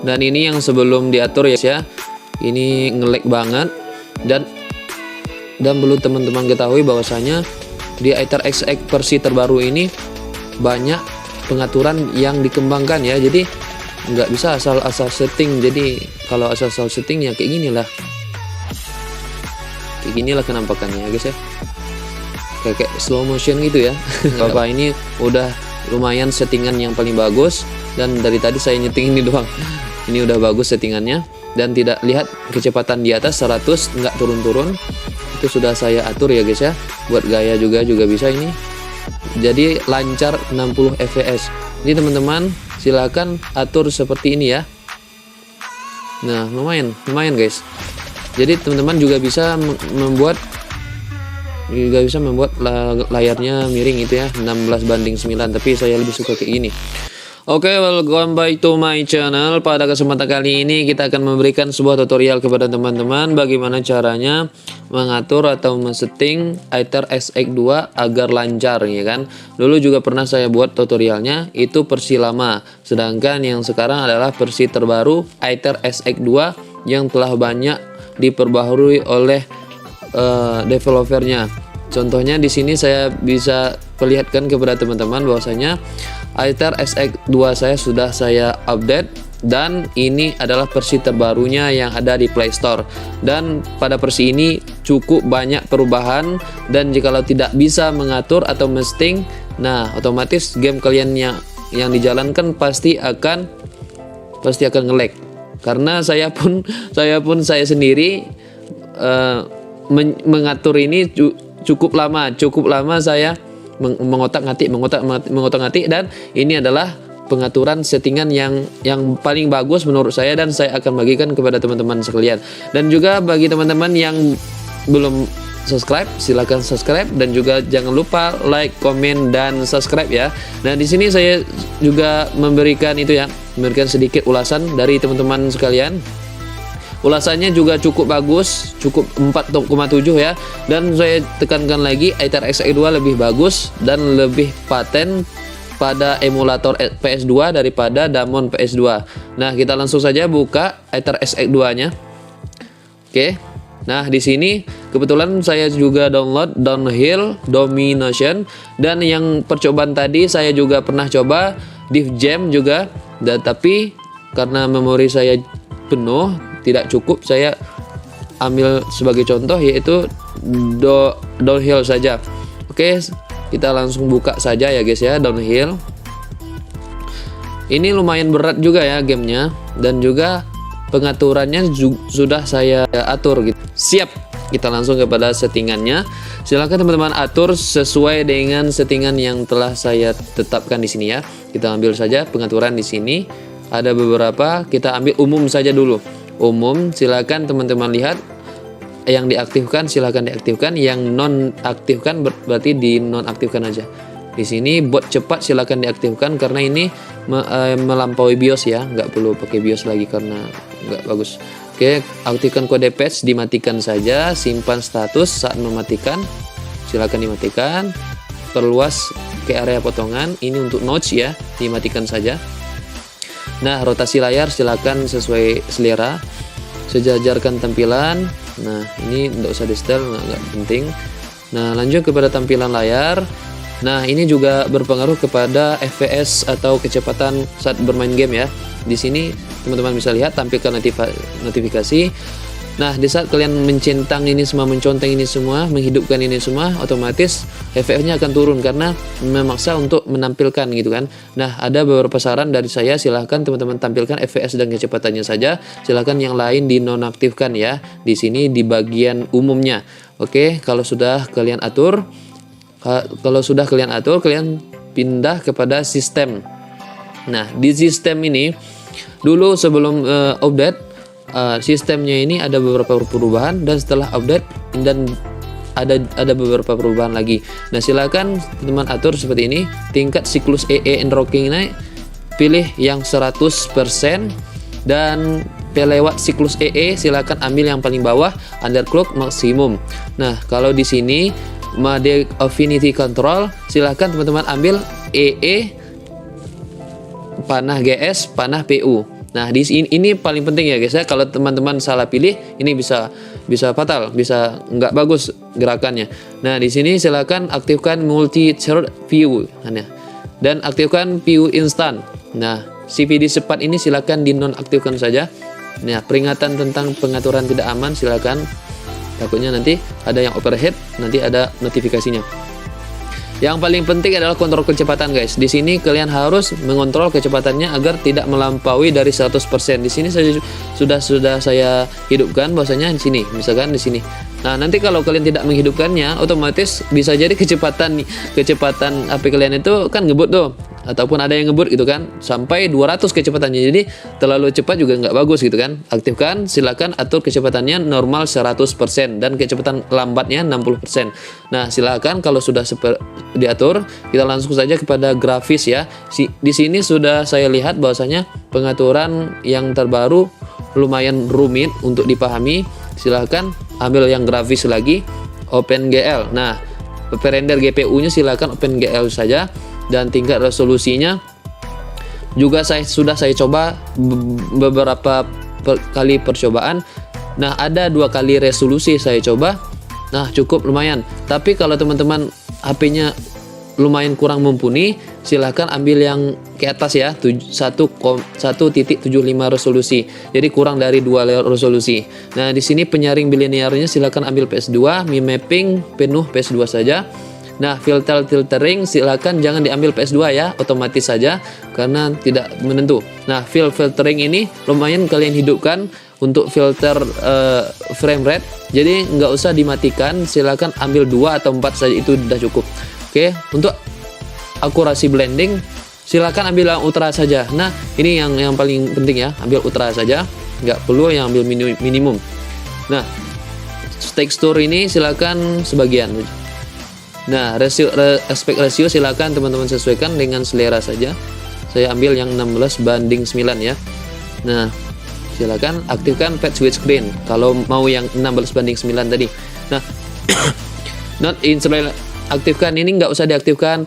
Dan ini yang sebelum diatur ya guys ya. Ini nge-lag banget dan perlu teman-teman ketahui bahwasanya di Aether XX versi terbaru ini banyak pengaturan yang dikembangkan ya. Jadi nggak bisa asal-asal setting. Jadi kalau asal-asal setting ya kayak ginilah kenampakannya ya guys ya. Kayak slow motion gitu ya. Bapak ini udah lumayan settingan yang paling bagus, dan dari tadi saya nyeting ini doang. Ini udah bagus settingannya, dan tidak lihat kecepatan di atas 100, nggak turun-turun. Itu sudah saya atur ya guys ya. Buat gaya juga bisa ini. Jadi lancar 60 fps. Jadi teman-teman silakan atur seperti ini ya. Nah, lumayan guys. Jadi teman-teman juga bisa membuat layarnya miring itu ya, 16:9, tapi saya lebih suka kayak gini. Oke, welcome back to my channel. Pada kesempatan kali ini kita akan memberikan sebuah tutorial kepada teman-teman bagaimana caranya mengatur atau men-setting Aether XX2 agar lancar ya kan. Dulu juga pernah saya buat tutorialnya, itu versi lama. Sedangkan yang sekarang adalah versi terbaru Aether XX2 yang telah banyak diperbaharui oleh developernya. Contohnya di sini saya bisa perlihatkan kepada teman-teman bahwasanya Aether XX2 sudah saya update, dan ini adalah versi terbarunya yang ada di Play Store. Dan pada versi ini cukup banyak perubahan, dan jikalau tidak bisa mengatur atau mesting, nah otomatis game kalian yang dijalankan pasti akan nge-lag. Karena saya pun sendiri mengatur ini cukup lama saya mengotak-ngatik, dan ini adalah pengaturan settingan yang paling bagus menurut saya, dan saya akan bagikan kepada teman-teman sekalian. Dan juga bagi teman-teman yang belum subscribe, silahkan subscribe, dan juga jangan lupa like, komen, dan subscribe ya. Nah, di sini saya juga memberikan sedikit ulasan dari teman-teman sekalian. Ulasannya juga cukup bagus, cukup 4.7 ya. Dan saya tekankan lagi, Aether XX2 lebih bagus dan lebih paten pada emulator PS2 daripada Damon PS2. Nah, kita langsung saja buka Aether XX2 nya. Oke. Nah, di sini kebetulan saya juga download Downhill Domination, dan yang percobaan tadi saya juga pernah coba Div Jam juga, tapi karena memori saya penuh, tidak cukup, saya ambil sebagai contoh yaitu Downhill saja. Oke, kita langsung buka saja ya guys ya, Downhill. Ini lumayan berat juga ya gamenya, dan juga pengaturannya sudah saya atur gitu. Siap, kita langsung kepada settingannya. Silakan teman-teman atur sesuai dengan settingan yang telah saya tetapkan di sini ya. Kita ambil saja pengaturan di sini. Ada beberapa, kita ambil umum saja dulu. Umum, silakan teman-teman lihat, yang diaktifkan silakan diaktifkan, yang non-aktifkan berarti di non-aktifkan aja. Di sini bot cepat silakan diaktifkan karena ini melampaui BIOS ya, nggak perlu pakai BIOS lagi karena nggak bagus. Oke, aktifkan kode patch, dimatikan saja. Simpan status saat mematikan, silakan dimatikan. Perluas ke area potongan, ini untuk notch ya, dimatikan saja. Nah, rotasi layar silakan sesuai selera. Sejajarkan tampilan. Nah, ini nggak usah di setel, nggak penting. Nah, lanjut kepada tampilan layar. Nah, ini juga berpengaruh kepada FPS atau kecepatan saat bermain game ya. Di sini teman-teman bisa lihat tampilkan notifikasi. Nah, di saat kalian mencentang ini semua, menconteng ini semua, menghidupkan ini semua, otomatis FPS-nya akan turun karena memaksa untuk menampilkan gitu kan. Nah, ada beberapa saran dari saya, silahkan teman-teman tampilkan FPS dan kecepatannya saja. Silahkan yang lain dinonaktifkan ya. Di sini di bagian umumnya. Oke, kalau sudah kalian atur, kalian pindah kepada sistem. Nah, di sistem ini dulu sebelum update, sistemnya ini ada beberapa perubahan, dan setelah update dan ada beberapa perubahan lagi. Nah, silakan teman atur seperti ini. Tingkat siklus EE and rocking naik, pilih yang 100%, dan lewat siklus EE silakan ambil yang paling bawah, underclock maksimum. Nah, kalau di sini mode affinity control, silakan teman-teman ambil EE panah GS panah PU. Nah, ini paling penting ya guys ya. Kalau teman-teman salah pilih, ini bisa fatal, bisa nggak bagus gerakannya. Nah, di sini silakan aktifkan multi thread view dan aktifkan view instant. Nah, CVD cepat ini silakan dinonaktifkan saja. Nah, peringatan tentang pengaturan tidak aman silakan. Takutnya nanti ada yang overhead, nanti ada notifikasinya. Yang paling penting adalah kontrol kecepatan guys. Di sini kalian harus mengontrol kecepatannya agar tidak melampaui dari 100%. Di sini sudah saya hidupkan bahwasanya di sini, misalkan di sini. Nah, nanti kalau kalian tidak menghidupkannya, otomatis bisa jadi kecepatan HP kalian itu kan ngebut tuh, ataupun ada yang ngebut gitu kan, sampai 200 kecepatannya. Jadi terlalu cepat juga nggak bagus gitu kan. Aktifkan, silakan atur kecepatannya normal 100% dan kecepatan lambatnya 60%. Nah, silakan kalau sudah diatur, kita langsung saja kepada grafis ya. Di sini sudah saya lihat bahwasanya pengaturan yang terbaru lumayan rumit untuk dipahami. Silahkan ambil yang grafis lagi, OpenGL. Nah, render GPU-nya silakan OpenGL saja, dan tingkat resolusinya juga sudah saya coba beberapa kali percobaan. Nah, ada 2 kali resolusi saya coba. Nah, cukup lumayan. Tapi kalau teman-teman HP-nya lumayan kurang mumpuni, silahkan ambil yang ke atas ya, 1.75 resolusi. Jadi kurang dari 2 resolusi. Nah, di sini penyaring bilinearnya silahkan ambil PS2, Mi mapping penuh PS2 saja. Nah, filtering silakan jangan diambil PS2 ya, otomatis saja karena tidak menentu. Nah, filtering ini lumayan kalian hidupkan untuk filter frame rate. Jadi nggak usah dimatikan, silakan ambil 2 atau 4 saja, itu sudah cukup. Oke, untuk akurasi blending silakan ambil yang ultra saja. Nah, ini yang paling penting ya, ambil ultra saja, nggak perlu yang ambil minimum. Nah, tekstur ini silakan sebagian. Nah, aspect ratio silakan teman-teman sesuaikan dengan selera saja. Saya ambil yang 16:9 ya. Nah, silakan aktifkan fade switch screen kalau mau yang 16:9 tadi. Nah, not install aktifkan ini, nggak usah diaktifkan.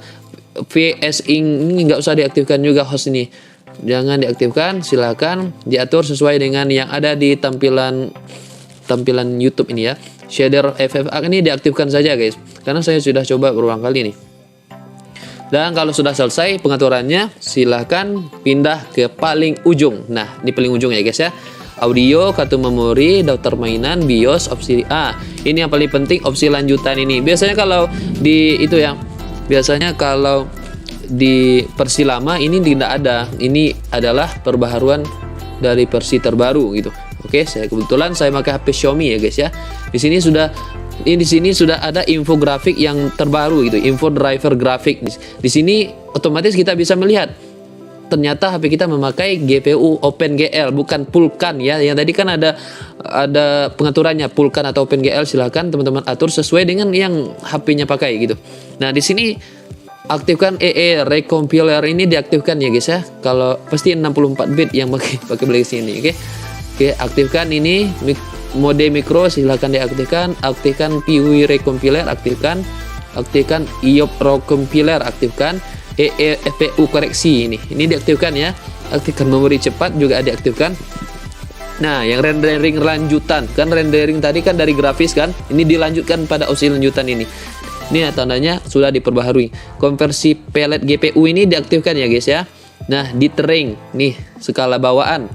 VS-ing ini nggak usah diaktifkan juga, host ini jangan diaktifkan. Silakan diatur sesuai dengan yang ada di tampilan YouTube ini ya. Shader FFA ini diaktifkan saja guys, karena saya sudah coba berulang kali nih. Dan kalau sudah selesai pengaturannya, silahkan pindah ke paling ujung. Nah, di paling ujung ya guys ya. Audio, kartu memori, daftar mainan, BIOS, opsi ini yang paling penting, opsi lanjutan ini. Biasanya kalau di itu ya, biasanya kalau di versi lama ini tidak ada. Ini adalah perbaharuan dari versi terbaru gitu. Oke, kebetulan saya pakai HP Xiaomi ya guys ya. Di sini sudah ada infografik yang terbaru gitu, info driver grafik. Di sini otomatis kita bisa melihat ternyata HP kita memakai GPU OpenGL, bukan Vulkan ya. Yang tadi kan ada pengaturannya Vulkan atau OpenGL, silahkan teman-teman atur sesuai dengan yang HP-nya pakai gitu. Nah, di sini aktifkan Recompiler ini diaktifkan ya guys ya. Kalau pasti 64 bit yang pakai Black ini, oke. Oke, aktifkan ini mode mikro silahkan diaktifkan. Aktifkan PUI Recompiler, aktifkan IOP Recompiler, aktifkan FPU koreksi ini diaktifkan ya. Aktifkan memori cepat juga diaktifkan. Nah, yang rendering lanjutan, kan rendering tadi kan dari grafis kan, ini dilanjutkan pada opsi lanjutan ini. Ini tandanya sudah diperbaharui. Konversi pelet GPU ini diaktifkan ya guys ya. Nah, dithering nih skala bawaan.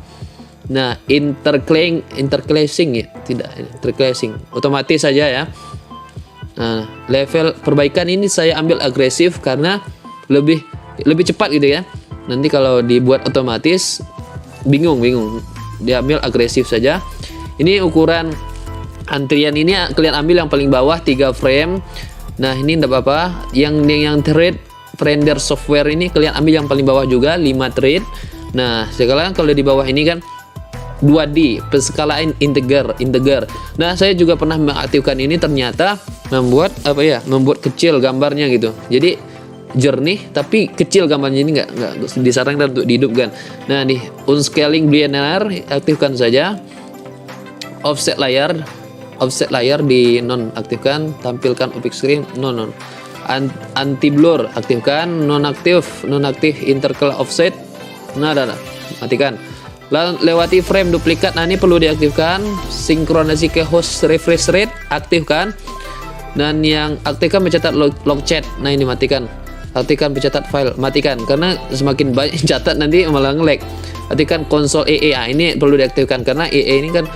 Nah, interclashing ya, tidak interclashing, otomatis saja ya. Nah, level perbaikan ini saya ambil agresif karena lebih cepat gitu ya. Nanti kalau dibuat otomatis bingung, diambil agresif saja. Ini ukuran antrian ini kalian ambil yang paling bawah 3 frame. Nah, ini enggak apa-apa. Yang thread render software ini kalian ambil yang paling bawah juga 5 thread. Nah, sekarang kalau di bawah ini kan 2D penskalaan integer. Nah, saya juga pernah mengaktifkan ini, ternyata membuat kecil gambarnya gitu. Jadi jernih tapi kecil gambarnya, ini nggak disarankan untuk dihidupkan. Nah, nih unscaling blender aktifkan saja. Offset layar di nonaktifkan. Tampilkan opaque screen non. Anti blur aktifkan. Nonaktif intercal offset. Nah, matikan. lewati frame duplikat. Nah, ini perlu diaktifkan. Sinkronasi ke host refresh rate aktifkan. Dan yang aktifkan mencatat log chat. Nah, ini matikan. Aktifkan pencatat file, matikan, karena semakin banyak catat nanti malah nge-lag. Aktifkan konsol EE. Ini perlu diaktifkan karena EE ini kan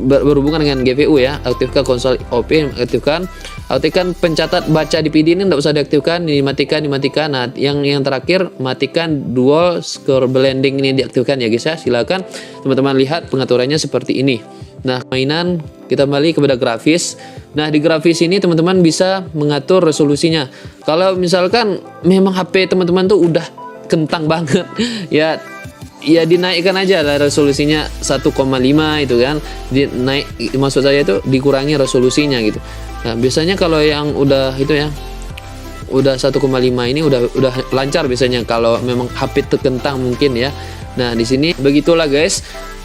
berhubungan dengan GPU ya. Aktifkan konsol OP, aktifkan pencatat baca DPD ini tidak usah diaktifkan, dimatikan. Nah, yang terakhir matikan dual score blending ini diaktifkan ya guys ya. Silakan teman-teman lihat pengaturannya seperti ini. Nah, mainan kita kembali kepada grafis. Nah, di grafis ini teman-teman bisa mengatur resolusinya. Kalau misalkan memang HP teman-teman tuh udah kentang banget ya dinaikkan aja lah resolusinya 1,5 itu kan. Maksud saya itu dikurangi resolusinya gitu. Nah, biasanya kalau yang udah itu ya udah 1,5 ini udah lancar biasanya kalau memang HP terkentang mungkin ya. Nah, di sini begitulah guys.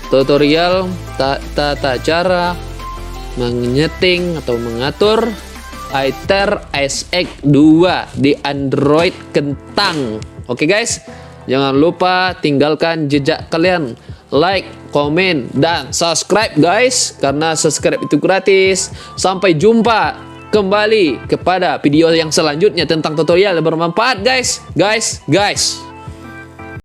Tutorial tata cara menyeting atau mengatur Aether SX2 di Android kentang. Oke guys, jangan lupa tinggalkan jejak kalian, like, komen, dan subscribe guys, karena subscribe itu gratis. Sampai jumpa kembali kepada video yang selanjutnya tentang tutorial yang bermanfaat guys.